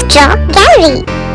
Draw Gallery.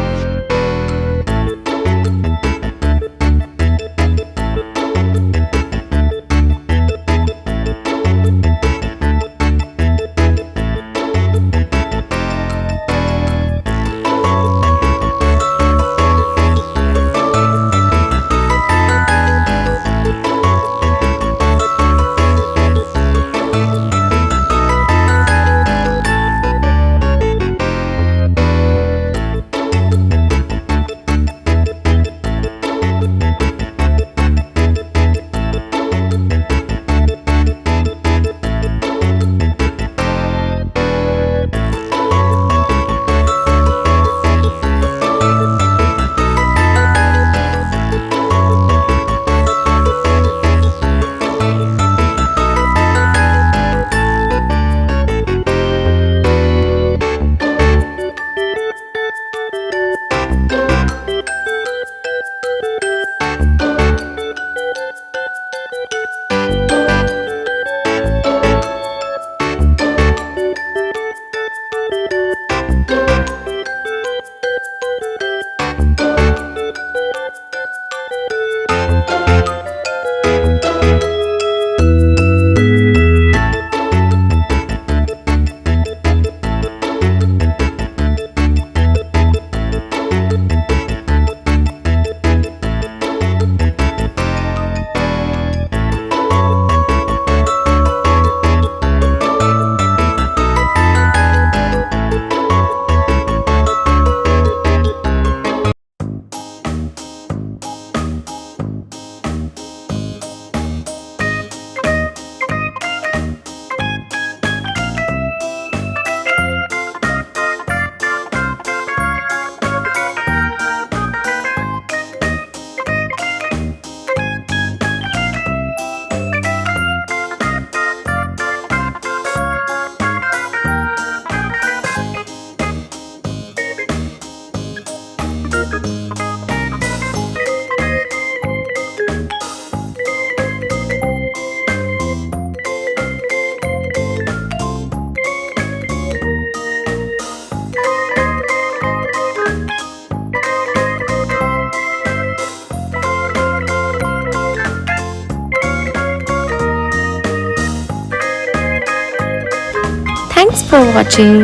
Thanks for watching.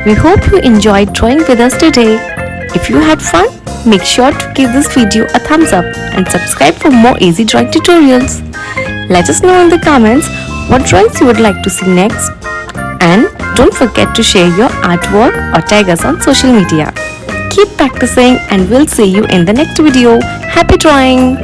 We hope you enjoyed drawing with us today. If you had fun, make sure to give this video a thumbs up and subscribe for more easy drawing tutorials. Let us know in the comments what drawings you would like to see next. And don't forget to share your artwork or tag us on social media. Keep practicing and we'll see you in the next video. Happy drawing!